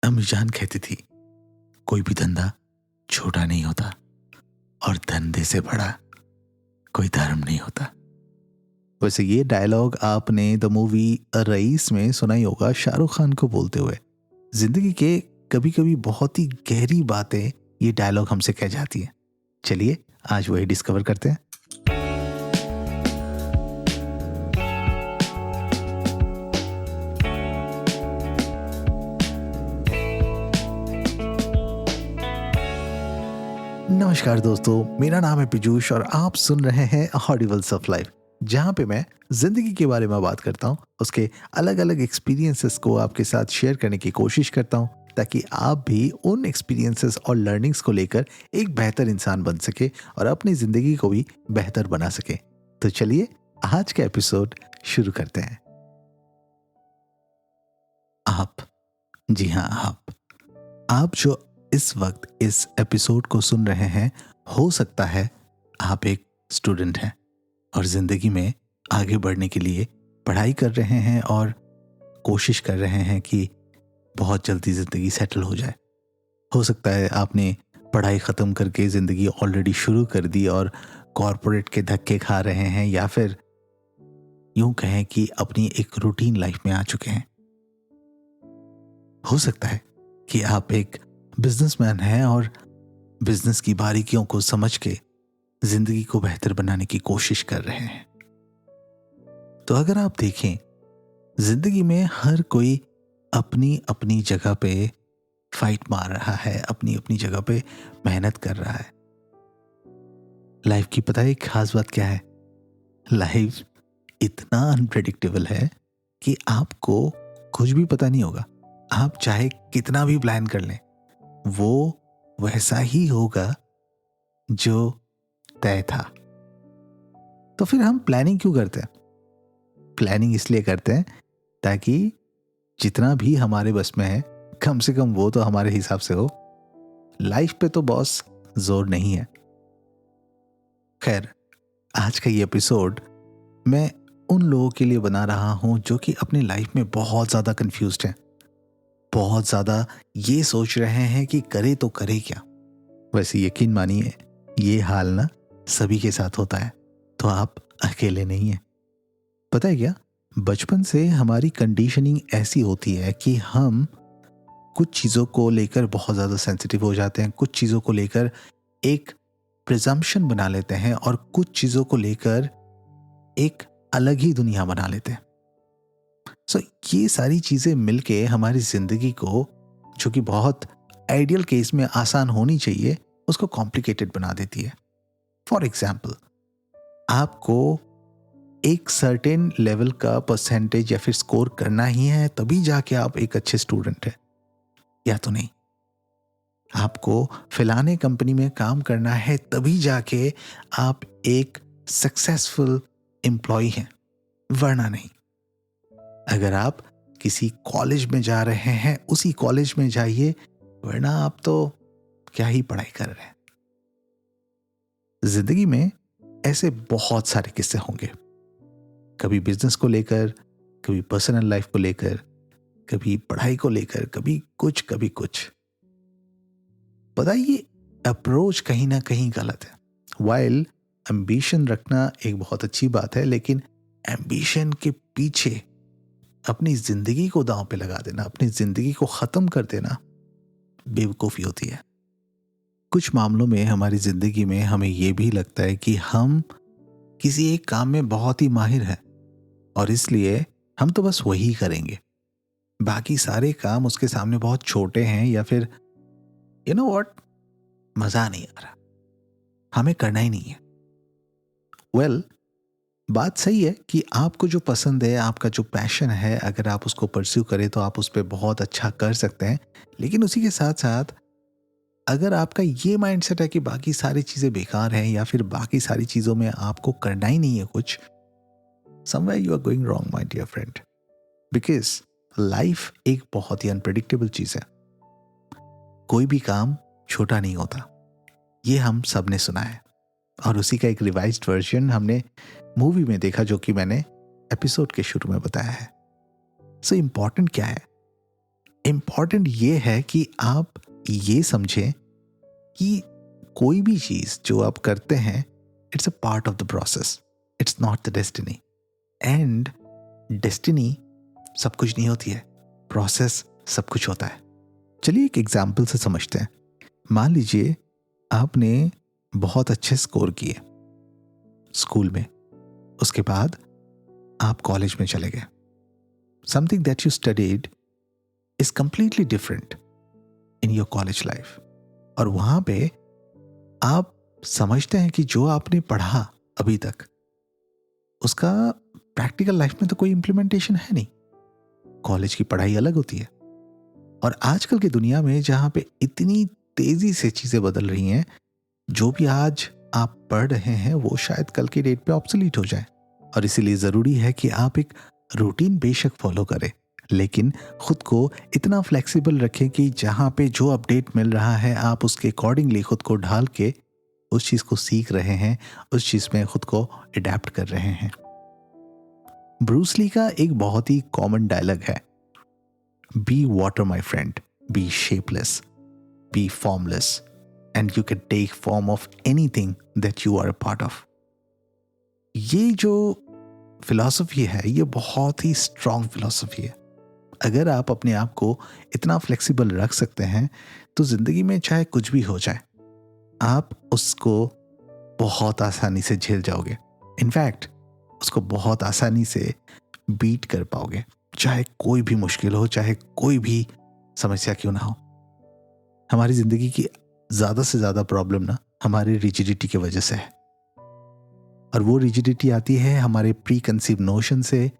अम्मी जान कहती थी, कोई भी धंधा छोटा नहीं होता और धंधे से बड़ा कोई धर्म नहीं होता। वैसे ये डायलॉग आपने द मूवी रईस में सुना ही होगा, शाहरुख खान को बोलते हुए। जिंदगी के कभी कभी बहुत ही गहरी बातें ये डायलॉग हमसे कह जाती हैं। चलिए आज वही डिस्कवर करते हैं। नमस्कार दोस्तों, मेरा नाम है पीयूष और आप सुन रहे हैं ऑडिबल्स ऑफ लाइफ, जहाँ पे मैं जिंदगी के बारे में बात करता हूँ, उसके अलग अलग एक्सपीरियंसेस को आपके साथ शेयर करने की कोशिश करता हूँ ताकि आप भी उन एक्सपीरियंसेस और लर्निंग्स को लेकर एक बेहतर इंसान बन सके और अपनी ज़िंदगी को भी बेहतर बना सके। तो चलिए आज का एपिसोड शुरू करते हैं। आप, जी हाँ आप जो इस वक्त इस एपिसोड को सुन रहे हैं, हो सकता है आप एक स्टूडेंट हैं और ज़िंदगी में आगे बढ़ने के लिए पढ़ाई कर रहे हैं और कोशिश कर रहे हैं कि बहुत जल्दी ज़िंदगी सेटल हो जाए। हो सकता है आपने पढ़ाई ख़त्म करके ज़िंदगी ऑलरेडी शुरू कर दी और कॉरपोरेट के धक्के खा रहे हैं, या फिर यूं कहें कि अपनी एक रूटीन लाइफ में आ चुके हैं। हो सकता है कि आप एक बिजनेसमैन हैं और बिजनेस की बारीकियों को समझ के जिंदगी को बेहतर बनाने की कोशिश कर रहे हैं। तो अगर आप देखें, जिंदगी में हर कोई अपनी अपनी जगह पे फाइट मार रहा है, अपनी अपनी जगह पे मेहनत कर रहा है। लाइफ की पता है एक खास बात क्या है? लाइफ इतना अनप्रेडिक्टेबल है कि आपको कुछ भी पता नहीं होगा। आप चाहे कितना भी प्लान कर लें, वो वैसा ही होगा जो तय था। तो फिर हम प्लानिंग क्यों करते हैं? प्लानिंग इसलिए करते हैं ताकि जितना भी हमारे बस में है, कम से कम वो तो हमारे हिसाब से हो। लाइफ पे तो बॉस जोर नहीं है। खैर, आज का ये एपिसोड मैं उन लोगों के लिए बना रहा हूं जो कि अपनी लाइफ में बहुत ज़्यादा कंफ्यूज्ड हैं, बहुत ज़्यादा ये सोच रहे हैं कि करे तो करे क्या। वैसे यकीन मानिए, ये हाल ना सभी के साथ होता है, तो आप अकेले नहीं हैं। पता है क्या, बचपन से हमारी कंडीशनिंग ऐसी होती है कि हम कुछ चीज़ों को लेकर बहुत ज़्यादा सेंसिटिव हो जाते हैं, कुछ चीज़ों को लेकर एक प्रिजम्पशन बना लेते हैं और कुछ चीज़ों को लेकर एक अलग ही दुनिया बना लेते हैं। सो ये सारी चीज़ें मिलके हमारी ज़िंदगी को, जो कि बहुत आइडियल केस में आसान होनी चाहिए, उसको कॉम्प्लिकेटेड बना देती है। फॉर एग्जाम्पल, आपको एक सर्टेन लेवल का परसेंटेज या फिर स्कोर करना ही है, तभी जाके आप एक अच्छे स्टूडेंट हैं, या तो नहीं। आपको फलाने कंपनी में काम करना है, तभी जाके आप एक सक्सेसफुल एम्प्लॉय हैं, वरना नहीं। अगर आप किसी कॉलेज में जा रहे हैं, उसी कॉलेज में जाइए, वरना आप तो क्या ही पढ़ाई कर रहे हैं। जिंदगी में ऐसे बहुत सारे किस्से होंगे, कभी बिजनेस को लेकर, कभी पर्सनल लाइफ को लेकर, कभी पढ़ाई को लेकर, कभी कुछ। पता है, ये अप्रोच कहीं ना कहीं गलत है। वाइल एम्बिशन रखना एक बहुत अच्छी बात है, लेकिन एम्बिशन के पीछे अपनी जिंदगी को दांव पे लगा देना, अपनी जिंदगी को खत्म कर देना, बेवकूफ़ी होती है। कुछ मामलों में हमारी जिंदगी में हमें यह भी लगता है कि हम किसी एक काम में बहुत ही माहिर हैं और इसलिए हम तो बस वही करेंगे, बाकी सारे काम उसके सामने बहुत छोटे हैं, या फिर यू नो व्हाट, मजा नहीं आ रहा, हमें करना ही नहीं है। वेल, बात सही है कि आपको जो पसंद है, आपका जो पैशन है, अगर आप उसको परस्यू करें तो आप उस पर बहुत अच्छा कर सकते हैं। लेकिन उसी के साथ साथ अगर आपका ये माइंडसेट है कि बाकी सारी चीज़ें बेकार हैं, या फिर बाकी सारी चीज़ों में आपको करना ही नहीं है कुछ, somewhere you are going wrong my dear friend, because life एक बहुत ही अनप्रेडिक्टेबल चीज़ है। कोई भी काम छोटा नहीं होता, ये हम सब ने सुना है, और उसी का एक रिवाइज्ड वर्जन हमने मूवी में देखा, जो कि मैंने एपिसोड के शुरू में बताया है। सो इम्पॉर्टेंट क्या है? इम्पॉर्टेंट ये है कि आप ये समझें कि कोई भी चीज़ जो आप करते हैं, it's a part of the process, it's not the destiny. And destiny सब कुछ नहीं होती है, प्रोसेस सब कुछ होता है। चलिए एक एग्जाम्पल से समझते हैं। मान लीजिए आपने बहुत अच्छे स्कोर किए स्कूल में, उसके बाद आप कॉलेज में चले गए। Something that you studied is completely different in your college life, और वहां पे आप समझते हैं कि जो आपने पढ़ा अभी तक, उसका प्रैक्टिकल लाइफ में तो कोई इम्प्लीमेंटेशन है नहीं। कॉलेज की पढ़ाई अलग होती है, और आजकल की दुनिया में जहां पे इतनी तेजी से चीजें बदल रही हैं, जो भी आज आप पढ़ रहे हैं वो शायद कल की डेट पे ऑब्सोलीट हो जाए। और इसीलिए जरूरी है कि आप एक रूटीन बेशक फॉलो करें, लेकिन खुद को इतना फ्लेक्सिबल रखें कि जहां पे जो अपडेट मिल रहा है आप उसके अकॉर्डिंगली खुद को ढाल के उस चीज को सीख रहे हैं, उस चीज में खुद को अडेप्ट कर रहे हैं। ब्रूस ली का एक बहुत ही कॉमन डायलॉग है, be water my friend, be shapeless, be formless, and you can take form of anything that you are a part of. ये जो फिलॉसफी है, ये बहुत ही स्ट्रांग फिलॉसफी है। अगर आप अपने आप को इतना फ्लेक्सिबल रख सकते हैं, तो जिंदगी में चाहे कुछ भी हो जाए, आप उसको बहुत आसानी से झेल जाओगे। इनफैक्ट उसको बहुत आसानी से बीट कर पाओगे, चाहे कोई भी मुश्किल हो, चाहे कोई भी समस्या क्यों ना हो। हमारी जिंदगी की ज्यादा से ज्यादा प्रॉब्लम ना हमारी रिजिडिटी की वजह से है, और वो रिजिडिटी आती है हमारे प्री कंसीव नोशन से,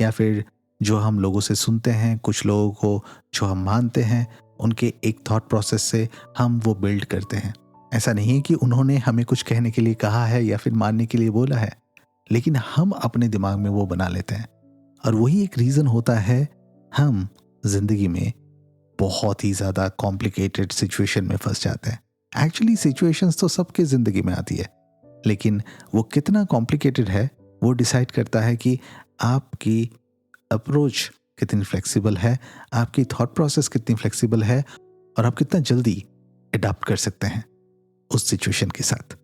या फिर जो हम लोगों से सुनते हैं, कुछ लोगों को जो हम मानते हैं, उनके एक थॉट प्रोसेस से हम वो बिल्ड करते हैं। ऐसा नहीं है कि उन्होंने हमें कुछ कहने के लिए कहा है या फिर मानने के लिए बोला है, लेकिन हम अपने दिमाग में वो बना लेते हैं, और वही एक रीज़न होता है हम जिंदगी में बहुत ही ज़्यादा कॉम्प्लिकेटेड सिचुएशन में फंस जाते हैं। एक्चुअली सिचुएशंस तो सबके ज़िंदगी में आती है, लेकिन वो कितना कॉम्प्लिकेटेड है वो डिसाइड करता है कि आपकी अप्रोच कितनी फ्लेक्सिबल है, आपकी थॉट प्रोसेस कितनी फ्लेक्सिबल है, और आप कितना जल्दी अडॉप्ट कर सकते हैं उस सिचुएशन के साथ।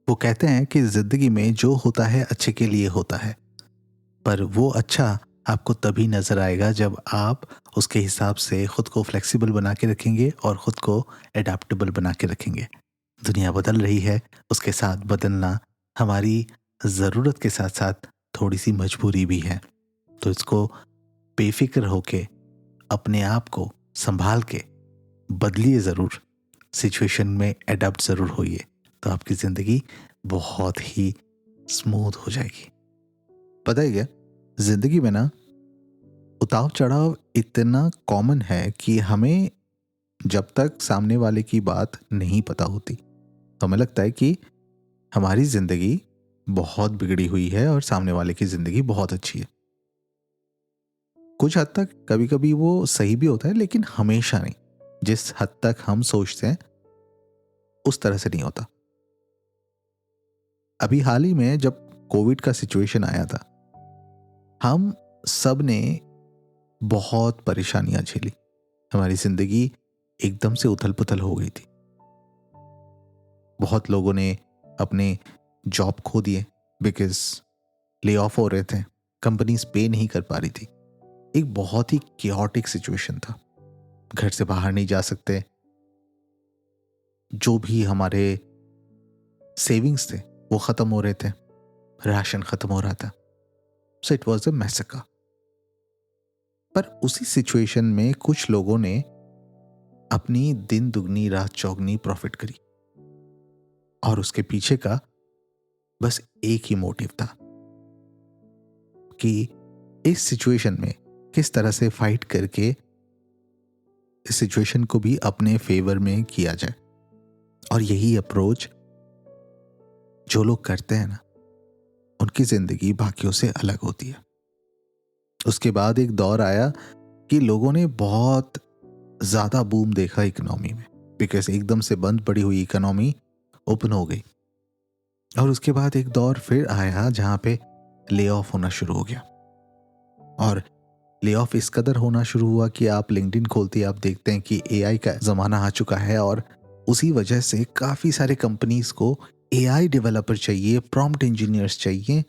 वो कहते हैं कि जिंदगी में जो होता है अच्छे के लिए होता है, पर वो अच्छा आपको तभी नजर आएगा जब आप उसके हिसाब से खुद को फ्लेक्सिबल बना के रखेंगे और खुद को एडाप्टेबल बना के रखेंगे। दुनिया बदल रही है, उसके साथ बदलना हमारी ज़रूरत के साथ साथ थोड़ी सी मजबूरी भी है। तो इसको बेफिक्र होके अपने आप को संभाल के बदलिए ज़रूर, सिचुएशन में एडाप्ट ज़रूर होइए, तो आपकी ज़िंदगी बहुत ही स्मूथ हो जाएगी। पता है क्या, ज़िंदगी में ना उतार चढ़ाव इतना कॉमन है कि हमें जब तक सामने वाले की बात नहीं पता होती, तो हमें लगता है कि हमारी ज़िंदगी बहुत बिगड़ी हुई है और सामने वाले की ज़िंदगी बहुत अच्छी है। कुछ हद तक कभी कभी वो सही भी होता है, लेकिन हमेशा नहीं। जिस हद तक हम सोचते हैं उस तरह से नहीं होता। अभी हाल ही में जब कोविड का सिचुएशन आया था, हम सब ने बहुत परेशानियां झेली। हमारी जिंदगी एकदम से उथल पुथल हो गई थी। बहुत लोगों ने अपने जॉब खो दिए बिकॉज ले ऑफ हो रहे थे, कंपनीज पे नहीं कर पा रही थी। एक बहुत ही केओटिक सिचुएशन था। घर से बाहर नहीं जा सकते, जो भी हमारे सेविंग्स थे वो खत्म हो रहे थे, राशन खत्म हो रहा था। So it was a massacre. पर उसी सिचुएशन में कुछ लोगों ने अपनी दिन दुगनी रात चौगनी प्रॉफिट करी, और उसके पीछे का बस एक ही मोटिव था कि इस सिचुएशन में किस तरह से फाइट करके इस सिचुएशन को भी अपने फेवर में किया जाए। और यही अप्रोच जो लोग करते हैं ना, उनकी जिंदगी बाकियों से अलग होती है। उसके बाद एक दौर आया कि लोगों ने बहुत ज्यादा बूम देखा इकोनॉमी में, बिकॉज एकदम से बंद पड़ी हुई इकोनॉमी ओपन हो गई। और उसके बाद एक दौर फिर आया जहां पे ले ऑफ होना शुरू हो गया, और ले ऑफ इस कदर होना शुरू हुआ कि आप लिंक्डइन खोलते ही आप देखते हैं कि एआई का ज़माना आ चुका है और उसी वजह से काफ़ी सारे कंपनीज को एआई डेवलपर चाहिए, प्रॉम्प्ट इंजीनियर्स चाहिए,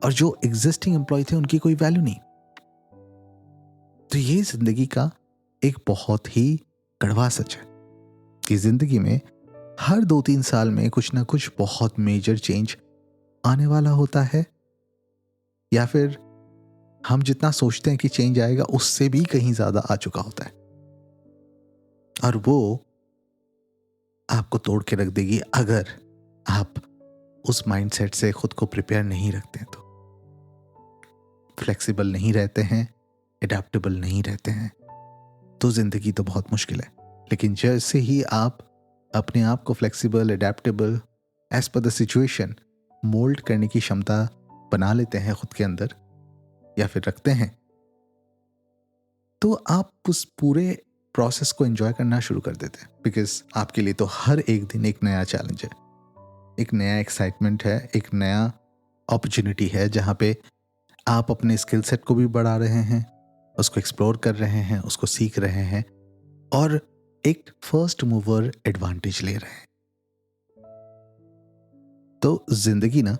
और जो एग्जिस्टिंग एम्प्लॉय थे उनकी कोई वैल्यू नहीं। तो ये जिंदगी का एक बहुत ही कड़वा सच है कि जिंदगी में हर 2-3 साल में कुछ ना कुछ बहुत मेजर चेंज आने वाला होता है, या फिर हम जितना सोचते हैं कि चेंज आएगा उससे भी कहीं ज्यादा आ चुका होता है, और वो आपको तोड़ के रख देगी अगर आप उस माइंडसेट से खुद को प्रिपेयर नहीं रखते हैं। तो फ्लेक्सिबल नहीं रहते हैं, एडेप्टेबल नहीं रहते हैं, तो जिंदगी तो बहुत मुश्किल है। लेकिन जैसे ही आप अपने आप को flexible, adaptable, as per the situation mould करने की क्षमता बना लेते हैं खुद के अंदर या फिर रखते हैं, तो आप उस पूरे प्रोसेस को एंजॉय करना शुरू कर देते हैं। बिकॉज आपके लिए तो हर एक दिन एक नया चैलेंज है, एक नया एक्साइटमेंट है, एक नया अपॉर्चुनिटी है जहाँ पे आप अपने स्किल सेट को भी बढ़ा रहे हैं, उसको एक्सप्लोर कर रहे हैं, उसको सीख रहे हैं और एक फर्स्ट मूवर एडवांटेज ले रहे हैं। तो जिंदगी ना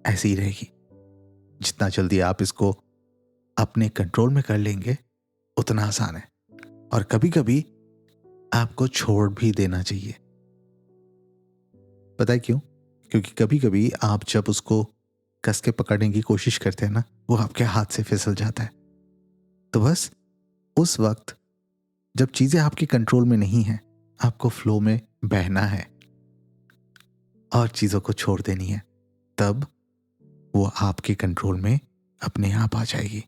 ऐसी ही रहेगी। जितना जल्दी आप इसको अपने कंट्रोल में कर लेंगे उतना आसान है, और कभी कभी आपको छोड़ भी देना चाहिए। पता है क्यों? क्योंकि कभी कभी आप जब उसको कस के पकड़ने की कोशिश करते हैं ना, वो आपके हाथ से फिसल जाता है। तो बस उस वक्त जब चीजें आपके कंट्रोल में नहीं हैं, आपको फ्लो में बहना है और चीजों को छोड़ देनी है, तब वो आपके कंट्रोल में अपने आप आ जाएगी।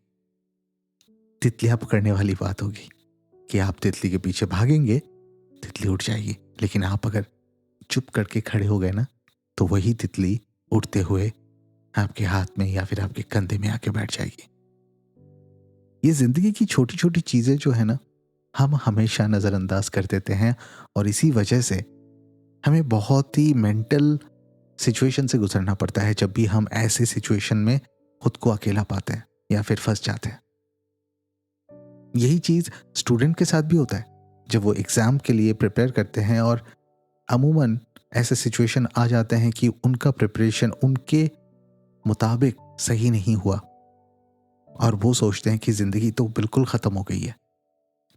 तितलियां पकड़ने वाली बात होगी कि आप तितली के पीछे भागेंगे, तितली उड़ जाएगी, लेकिन आप अगर चुप करके खड़े हो गए ना, तो वही तितली उड़ते हुए आपके हाथ में या फिर आपके कंधे में आके बैठ जाएगी। ये जिंदगी की छोटी छोटी चीजें जो है ना, हम हमेशा नजरअंदाज कर देते हैं, और इसी वजह से हमें बहुत ही मेंटल सिचुएशन से गुजरना पड़ता है जब भी हम ऐसे सिचुएशन में खुद को अकेला पाते हैं या फिर फंस जाते हैं। यही चीज स्टूडेंट के साथ भी होता है जब वो एग्जाम के लिए प्रिपेयर करते हैं और अमूमन ऐसे सिचुएशन आ जाते हैं कि उनका प्रिपरेशन उनके मुताबिक सही नहीं हुआ और वो सोचते हैं कि जिंदगी तो बिल्कुल खत्म हो गई है,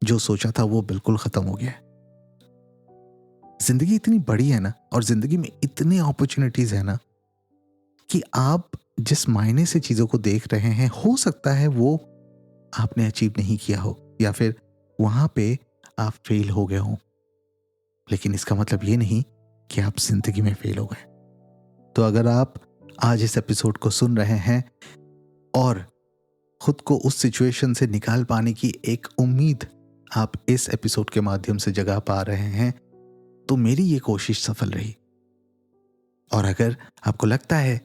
जो सोचा था वो बिल्कुल खत्म हो गया है। जिंदगी इतनी बड़ी है ना, और जिंदगी में इतने अपॉर्चुनिटीज है ना, कि आप जिस मायने से चीजों को देख रहे हैं, हो सकता है वो आपने अचीव नहीं किया हो या फिर वहां पे आप फेल हो गए हो, लेकिन इसका मतलब ये नहीं कि आप जिंदगी में फेल हो गए। तो अगर आप आज इस एपिसोड को सुन रहे हैं और खुद को उस सिचुएशन से निकाल पाने की एक उम्मीद आप इस एपिसोड के माध्यम से जगा पा रहे हैं, तो मेरी ये कोशिश सफल रही। और अगर आपको लगता है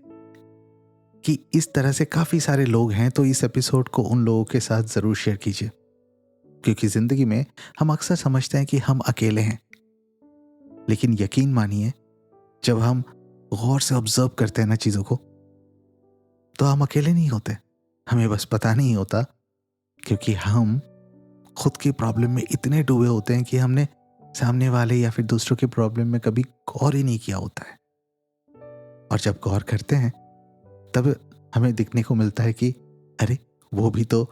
कि इस तरह से काफी सारे लोग हैं, तो इस एपिसोड को उन लोगों के साथ जरूर शेयर कीजिए, क्योंकि जिंदगी में हम अक्सर समझते हैं कि हम अकेले हैं, लेकिन यकीन मानिए जब हम गौर से ऑब्जर्व करते हैं ना चीजों को, तो हम अकेले नहीं होते। हमें बस पता नहीं होता, क्योंकि हम खुद की प्रॉब्लम में इतने डूबे होते हैं कि हमने सामने वाले या फिर दूसरों की प्रॉब्लम में कभी गौर ही नहीं किया होता है। और जब गौर करते हैं तब हमें दिखने को मिलता है कि अरे वो भी तो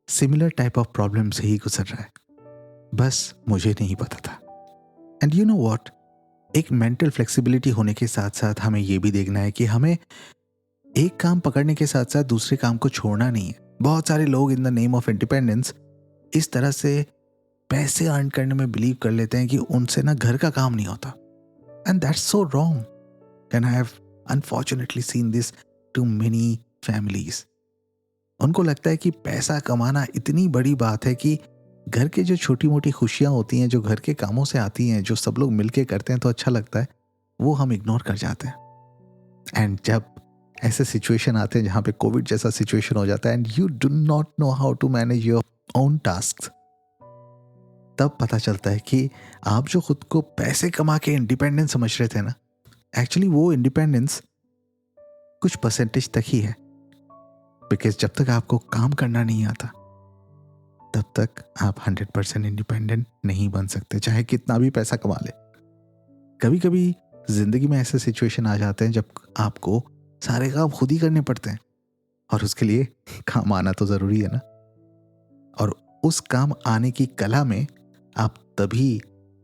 सिमिलर टाइप ऑफ प्रॉब्लम से ही गुजर रहा है, बस मुझे नहीं पता था। एंड यू नो व्हाट, एक मेंटल फ्लेक्सिबिलिटी होने के साथ साथ हमें ये भी देखना है कि हमें एक काम पकड़ने के साथ साथ दूसरे काम को छोड़ना नहीं है। बहुत सारे लोग in the name of independence इस तरह से पैसे अर्न करने में बिलीव कर लेते हैं कि उनसे ना घर का काम नहीं होता, and that's so wrong. And I have unfortunately seen this too many families. उनको लगता है कि पैसा कमाना इतनी बड़ी बात है कि घर के जो छोटी मोटी खुशियां होती हैं, जो घर के कामों से आती हैं, जो सब लोग मिलके करते हैं तो अच्छा लगता है, वो हम इग्नोर कर जाते हैं। एंड जब ऐसे सिचुएशन आते हैं जहां पे कोविड जैसा सिचुएशन हो जाता है and you do not know how to manage your own task, तब पता चलता है कि आप जो खुद को पैसे कमा के इंडिपेंडेंस समझ रहे थे ना, एक्चुअली वो इंडिपेंडेंस कुछ परसेंटेज तक ही है। बिकॉज जब तक आपको काम करना नहीं आता तब तक आप 100% इंडिपेंडेंट नहीं बन सकते, चाहे कितना भी पैसा कमा ले। कभी कभी जिंदगी में ऐसे सिचुएशन आ जाते हैं जब आपको सारे काम खुद ही करने पड़ते हैं, और उसके लिए काम आना तो जरूरी है ना। और उस काम आने की कला में आप तभी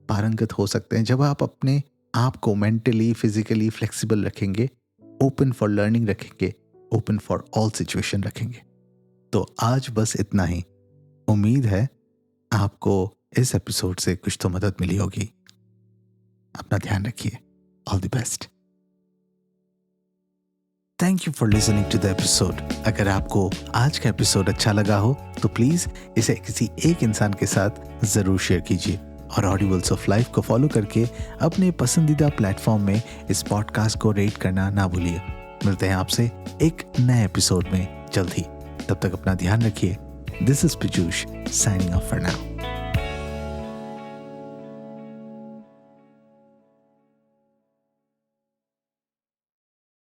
पारंगत हो सकते हैं जब आप अपने आप को मेंटली फिजिकली फ्लेक्सिबल रखेंगे, ओपन फॉर लर्निंग रखेंगे, ओपन फॉर ऑल सिचुएशन रखेंगे। तो आज बस इतना ही। उम्मीद है आपको इस एपिसोड से कुछ तो मदद मिली होगी। अपना ध्यान रखिए। All the best. Thank you for listening to the episode. अगर आपको आज का एपिसोड अच्छा लगा हो तो प्लीज इसे किसी एक इंसान के साथ जरूर शेयर कीजिए, और ऑडिबल्स ऑफ लाइफ को फॉलो करके अपने पसंदीदा प्लेटफॉर्म में इस पॉडकास्ट को रेट करना ना भूलिए। मिलते हैं आपसे एक नए एपिसोड में जल्द ही। तब तक अपना ध्यान रखिए। This is Piyush signing off for now.